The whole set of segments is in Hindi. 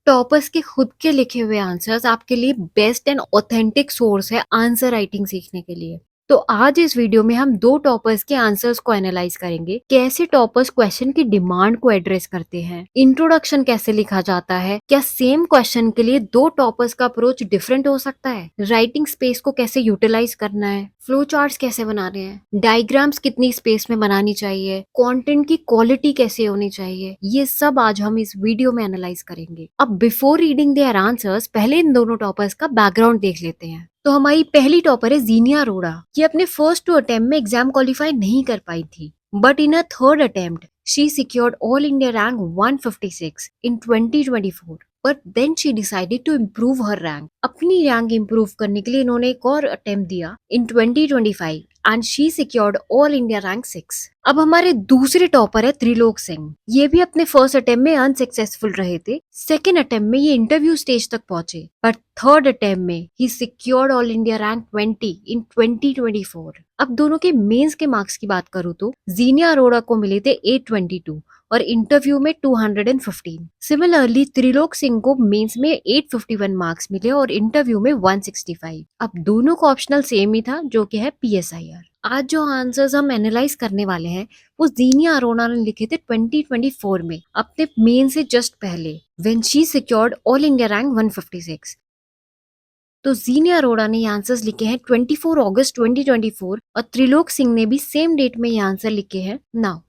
टॉपर्स के खुद के लिखे हुए आंसर्स आपके लिए बेस्ट एंड ऑथेंटिक सोर्स है आंसर राइटिंग सीखने के लिए। तो आज इस वीडियो में हम दो टॉपर्स के आंसर्स को एनालाइज करेंगे, कैसे टॉपर्स क्वेश्चन की डिमांड को एड्रेस करते हैं, इंट्रोडक्शन कैसे लिखा जाता है, क्या सेम क्वेश्चन के लिए दो टॉपर्स का अप्रोच डिफरेंट हो सकता है, राइटिंग स्पेस को कैसे यूटिलाइज करना है, फ्लो चार्ट्स कैसे बनाने हैं, डायग्राम्स कितनी स्पेस में बनानी चाहिए, कंटेंट की क्वालिटी कैसे होनी चाहिए, ये सब आज हम इस वीडियो में एनालाइज करेंगे। अब बिफोर रीडिंग देयर आंसर्स पहले इन दोनों टॉपर्स का बैकग्राउंड देख लेते हैं। तो हमारी पहली टॉपर है जीनिया अरोड़ा। ये अपने फर्स्ट 2 अटेम्प्ट में एग्जाम क्वालिफाई नहीं कर पाई थी, but in a third attempt she secured all India rank 156 in 2024। But then she decided to improve her rank. अपनी रैंक इम्प्रूव करने के लिए इन्होंने एक और अटेम्प्ट दिया in 2025 and she secured all India rank 6। अब हमारे दूसरे टॉपर है त्रिलोक सिंह। ये भी अपने फर्स्ट अटेम्प्ट में अनसक्सेसफुल रहे थे। सेकेंड अटेम्प्ट में ये इंटरव्यू स्टेज तक पहुंचे, बट थर्ड अटेम्प्ट में ही सिक्योर्ड ऑल इंडिया रैंक 20 इन 2024। अब दोनों के मेंस के मार्क्स की बात करूँ तो जीनिया अरोड़ा को मिले थे 822 और इंटरव्यू में 215। सिमिलरली त्रिलोक सिंह को मेंस में 851 मार्क्स मिले और इंटरव्यू में 165। अब दोनों को ऑप्शनल सेम ही था, जो कि है PSIR। आज जो आंसर्स हम एनालाइज करने वाले हैं वो जीनिया अरोड़ा ने लिखे थे 2024 में, अपने मेन से जस्ट पहले, when she secured all India rank 156। तो जीनिया अरोड़ा ने ये आंसर्स लिखे हैं 24 अगस्त 2024 और त्रिलोक सिंह ने भी सेम डेट में ये आंसर लिखे हैं। नाउ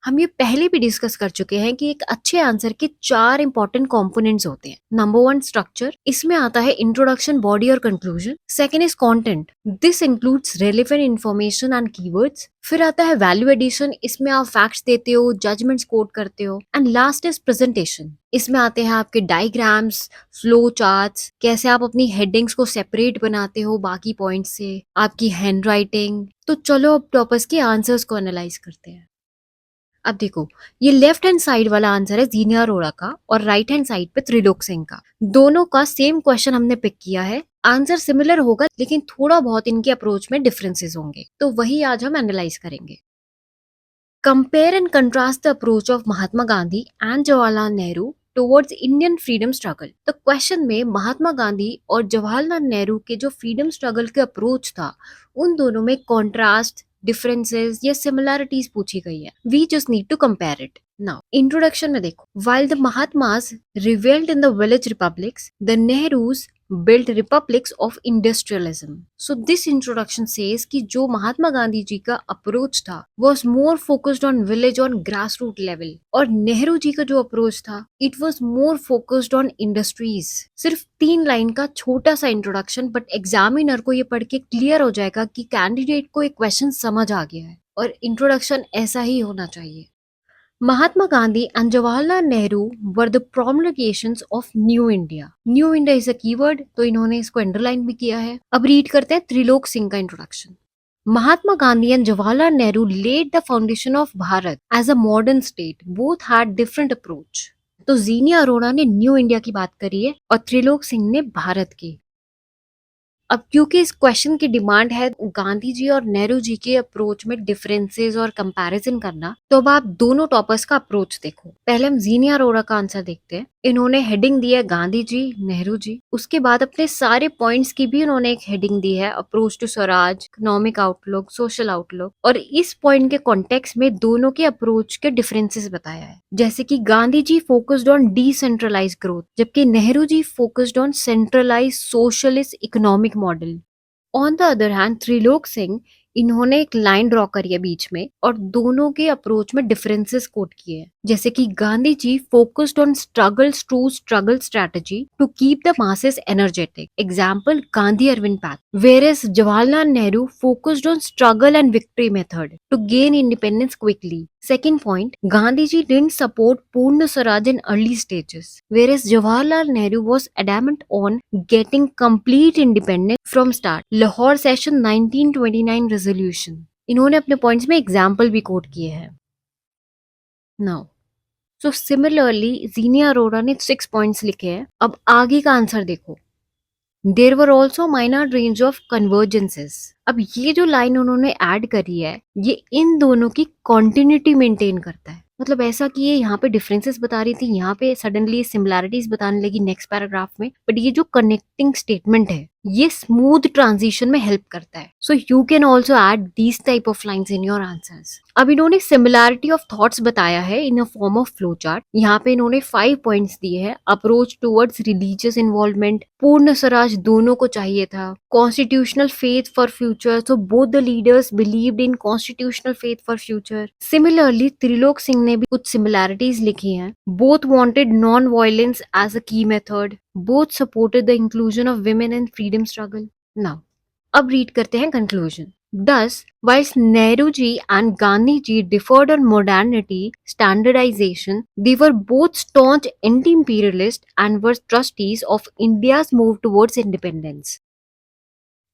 हम ये पहले भी डिस्कस कर चुके हैं कि एक अच्छे आंसर के 4 इंपॉर्टेंट कंपोनेंट्स होते हैं। नंबर 1 स्ट्रक्चर, इसमें आता है इंट्रोडक्शन, बॉडी और conclusion. Second is content, this includes relevant information and keywords. फिर आता है वैल्यू एडिशन, इसमें आप फैक्ट्स देते हो, जजमेंट्स कोट करते हो। एंड लास्ट इज प्रेजेंटेशन, इसमें आते हैं आपके डायग्राम्स, फ्लो चार्ट्स, कैसे आप अपनी हेडिंग्स को सेपरेट बनाते हो बाकी पॉइंट्स से, आपकी हैंड राइटिंग। तो चलो अब टॉपर्स के आंसर्स को एनालाइज करते हैं। अब देखो, ये लेफ्ट हैंड साइड वाला आंसर है जीनिया अरोड़ा का और राइट हैंड साइड पे त्रिलोक सिंह का। दोनों का सेम क्वेश्चन हमने पिक किया है। आंसर सिमिलर होगा लेकिन थोड़ा बहुत इनके अप्रोच में डिफरेंसेस होंगे, तो वही आज हम एनालाइज करेंगे। Compare and contrast the approach of Mahatma Gandhi and Jawaharlal Nehru towards Indian freedom struggle. तो क्वेश्चन में महात्मा गांधी और जवाहरलाल नेहरू के जो फ्रीडम स्ट्रगल के अप्रोच था, उन दोनों में कॉन्ट्रास्ट, डिफरेंसेस या सिमिलैरिटीज पूछी गई है। We just need to compare it. Now introduction में देखो, while the Mahatmas reveled in the village republics, the Nehrus built republics of industrialism. So this introduction says कि जो महात्मा गांधी जी का अप्रोच था was more focused on village on grassroots level, और नेहरू जी का जो अप्रोच था it was more focused on industries। सिर्फ 3 लाइन का छोटा सा इंट्रोडक्शन, बट एग्जामिनर को ये पढ़ के क्लियर हो जाएगा कि कैंडिडेट को एक क्वेश्चन समझ आ गया है, और इंट्रोडक्शन ऐसा ही होना चाहिए। Mahatma Gandhi and Jawaharlal Nehru were the promulgations of New India. New India is a keyword, तो इन्होंने इसको अंडरलाइन भी किया है। अब रीड करते हैं त्रिलोक सिंह का introduction. Mahatma Gandhi and Jawaharlal Nehru laid the foundation of Bharat as a modern state. Both had different approach. तो जीनिया अरोड़ा ने न्यू इंडिया की बात करी है और त्रिलोक सिंह ने भारत की। अब क्योंकि इस क्वेश्चन की डिमांड है गांधी जी और नेहरू जी के अप्रोच में डिफरेंसेस और कंपैरिजन करना, तो अब आप दोनों टॉपर्स का अप्रोच देखो। पहले हम जीनिया अरोड़ा का आंसर देखते हैं। इन्होंने हेडिंग दी है गांधी जी, नेहरू जी। उसके बाद अपने सारे पॉइंट्स की भी उन्होंने एक हेडिंग दी है, approach to swaraj, economic outlook, social outlook, और इस पॉइंट के कॉन्टेक्स्ट में दोनों के अप्रोच के डिफरेंसेस बताया है। जैसे कि Gandhi ji focused on decentralise growth, जबकि Nehru ji focused on centralise socialist economic model. On the other hand Trilok Singh, इन्होंने एक लाइन ड्रॉ करी है बीच में और दोनों के अप्रोच में डिफरेंसेस कोट किए हैं। जैसे कि Gandhi ji focused on struggles to struggle strategy to keep the masses energetic, example Gandhi Arvind path, whereas Jawaharlal Nehru focused on struggle and victory method to gain independence quickly. Second point, Gandhi ji didn't support Purna Swaraj in early stages, whereas Jawaharlal Nehru was adamant on getting complete independence from start. Lahore Session 1929 resolution. इन्होंने अपने पॉइंट्स में एग्जाम्पल भी कोट किए हैं। Now, so similarly, जीनिया अरोड़ा ने 6 पॉइंट्स लिखे हैं। अब आगे का आंसर देखो। There were also minor range of convergences. अब ये जो लाइन उन्होंने ऐड करी है, ये इन दोनों की कॉन्टिन्यूटी मेंटेन करता है। मतलब ऐसा कि ये यहाँ पे डिफरेंसेस बता रही थी, यहाँ पे सडनली सिमिलैरिटीज बताने लगी नेक्स्ट पैराग्राफ में, बट ये जो कनेक्टिंग स्टेटमेंट है ये स्मूथ ट्रांजिशन में हेल्प करता है। So you can also add these type of lines in your answers. अब इन्होंने सिमिलैरिटी ऑफ थॉट्स बताया है in a form of flow chart. यहाँ पे इन्होंने 5 पॉइंट्स दिए हैं। अप्रोच टुवर्ड्स रिलीजियस इन्वॉल्वमेंट, पूर्ण स्वराज दोनों को चाहिए था, constitutional faith for future, so both the leaders believed in constitutional faith for future. Similarly, Trilok Singh ने भी कुछ similarities लिखी हैं। Both wanted non-violence as a key method. Both supported the inclusion of women in freedom struggle. Now, अब रीड करते हैं conclusion. Thus, whilst Nehruji and Gandhiji differed on modernity, standardization, they were both staunch anti-imperialists and were trustees of India's move towards independence.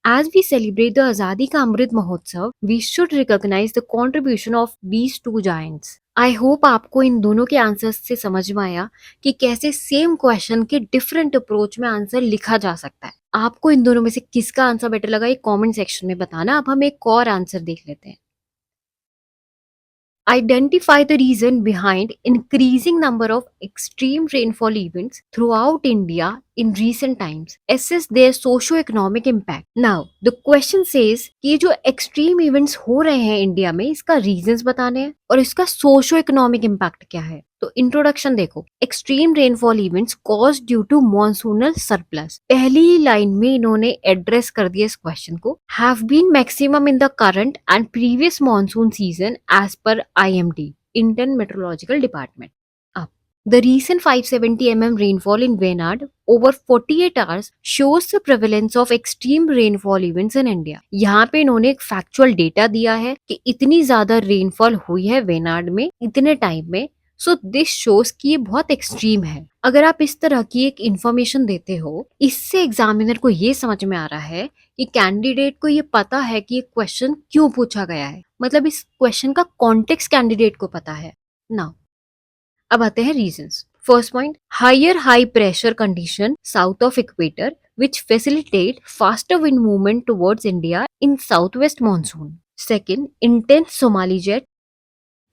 As we celebrate the Azadi Ka Amrit Mahotsav, we should recognize the contribution of these two giants. I hope आपको इन दोनों के आंसर्स से समझ में आया कि कैसे सेम क्वेश्चन के डिफरेंट अप्रोच में आंसर लिखा जा सकता है। आपको इन दोनों में से किसका आंसर बेटर लगा ये कमेंट सेक्शन में बताना। अब हम एक और आंसर देख लेते हैं। Identify the reason behind increasing number of extreme rainfall events throughout India in recent times. Assess their socio-economic impact. Now, the question says कि ये जो extreme events हो रहे हैं इंडिया में इसका reasons बताने हैं और इसका socio-economic impact क्या है। तो इंट्रोडक्शन देखो, extreme rainfall events cause due to monsoonal surplus. पहली ही लाइन में इन्होंने एड्रेस कर दिया इस क्वेश्चन को। Have been maximum in the current and previous monsoon season as per IMD, Indian meteorological department. अब the recent 570 mm rainfall in Wayanad over 48 hours shows the prevalence of extreme rainfall events in India. यहाँ पे इन्होंने एक फैक्चुअल डेटा दिया है कि इतनी ज्यादा रेनफॉल हुई है वेनाड में इतने टाइम में। सो दिस शोज कि ये बहुत एक्सट्रीम है। अगर आप इस तरह की एक इंफॉर्मेशन देते हो, इससे एग्जामिनर को ये समझ में आ रहा है कि कैंडिडेट को ये पता है कि ये क्वेश्चन क्यों पूछा गया है, मतलब इस क्वेश्चन का कॉन्टेक्स्ट कैंडिडेट को पता है ना। अब आते हैं reasons. First point, higher high pressure condition south of equator which facilitate faster wind movement towards India in southwest monsoon. Second, intense Somali jet.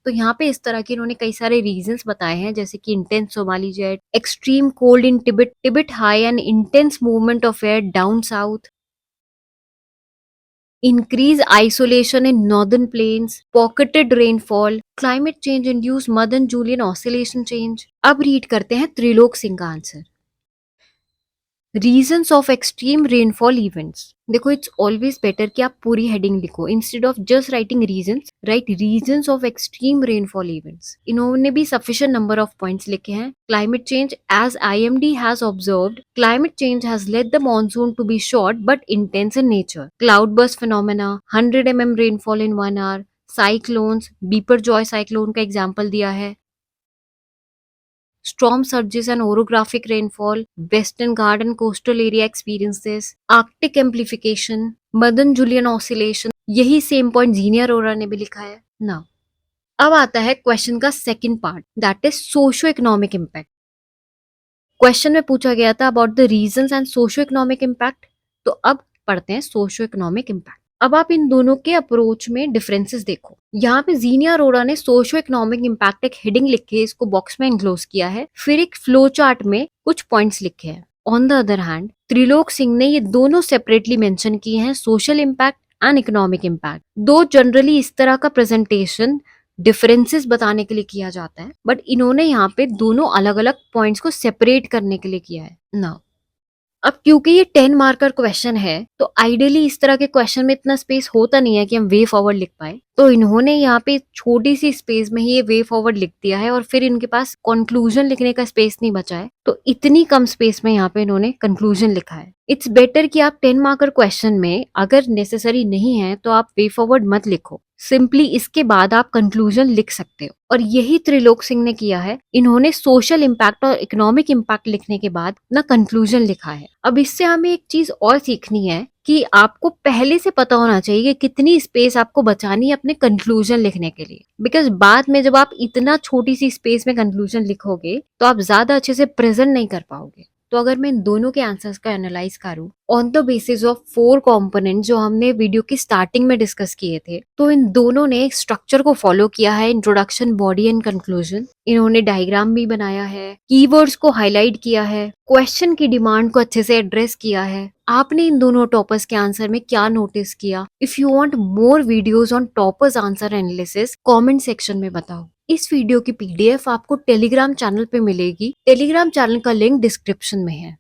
तो यहाँ पे इस तरह के इन्होंने कई सारे रीजंस बताए हैं जैसे कि intense Somali jet, extreme cold in Tibet high and intense movement of air down south, increase isolation in northern plains, pocketed rainfall, climate change induced Madan-Julian oscillation change. अब रीड करते हैं त्रिलोक सिंह का answer. Reasons of extreme rainfall events. देखो, इट्स ऑलवेज बेटर कि आप पूरी हेडिंग लिखो instead of just writing reasons, right reasons of extreme rainfall events. इन्होंने भी सफिशिएंट नंबर ऑफ पॉइंट्स लिखे हैं। Climate change, as IMD has observed, climate change has led the monsoon to be short but intense in nature. Cloud burst phenomena, 100 mm rainfall in 1 hour, cyclones, beeper Joy cyclone का एग्जाम्पल दिया है, storm surges and orographic rainfall, Western Ghats and coastal area experiences, Arctic amplification, Madan-Julian oscillation। यही सेम पॉइंट जीनियर अरोरा ने भी लिखा है ना। अब आता है क्वेश्चन का second part, that is socio economic impact. Question में पूछा गया था about the reasons and socio economic impact, तो अब पढ़ते हैं सोशो इकोनॉमिक इम्पैक्ट। अब आप इन दोनों के अप्रोच में डिफरेंसेस देखो। यहाँ पे जीनिया अरोरा ने सोशो इकोनॉमिक इम्पैक्ट एक हेडिंग लिख के इसको बॉक्स में एनक्लोज किया है, फिर एक फ्लो चार्ट में कुछ पॉइंट्स लिखे हैं। On the other hand Trilok Singh ने ये दोनों सेपरेटली मेंशन किए हैं, social impact and economic impact. दो जनरली इस तरह का प्रेजेंटेशन डिफरेंसेस बताने के लिए किया जाता है, बट इन्होंने यहाँ पे दोनों अलग अलग पॉइंट्स को सेपरेट करने के लिए किया है ना। अब क्योंकि ये 10 मार्कर क्वेश्चन है तो आइडियली इस तरह के क्वेश्चन में इतना स्पेस होता नहीं है कि हम वे फॉरवर्ड लिख पाए, तो इन्होंने यहाँ पे छोटी सी स्पेस में ही ये वे फॉरवर्ड लिख दिया है और फिर इनके पास कंक्लूजन लिखने का स्पेस नहीं बचा है, तो इतनी कम स्पेस में यहाँ पे इन्होंने कंक्लूजन लिखा है। इट्स बेटर कि आप 10 मार्कर क्वेश्चन में अगर नेसेसरी नहीं है तो आप वे फॉरवर्ड मत लिखो, सिंपली इसके बाद आप कंक्लूजन लिख सकते हो, और यही त्रिलोक सिंह ने किया है। इन्होंने सोशल इम्पैक्ट और इकोनॉमिक इम्पैक्ट लिखने के बाद ना कंक्लूजन लिखा है। अब इससे हमें एक चीज और सीखनी है कि आपको पहले से पता होना चाहिए कि कितनी स्पेस आपको बचानी है अपने कंक्लूजन लिखने के लिए, बिकॉज बाद में जब आप इतना छोटी सी स्पेस में कंक्लूजन लिखोगे तो आप ज्यादा अच्छे से प्रेजेंट नहीं कर पाओगे। तो अगर मैं इन दोनों के आंसर्स का एनालाइज करूं on the basis of 4 component जो हमने वीडियो की स्टार्टिंग में डिस्कस किए थे, तो इन दोनों ने एक स्ट्रक्चर को फॉलो किया है, इंट्रोडक्शन, बॉडी एंड कंक्लूजन। इन्होंने डायग्राम भी बनाया है, कीवर्ड्स को हाईलाइट किया है, क्वेश्चन की डिमांड को अच्छे से एड्रेस किया है। आपने इन दोनों टॉपर्स के आंसर में क्या नोटिस किया? If you want more videos on toppers answer analysis, comment section में बताओ। इस वीडियो की पीडीएफ आपको टेलीग्राम चैनल पे मिलेगी। टेलीग्राम चैनल का लिंक डिस्क्रिप्शन में है।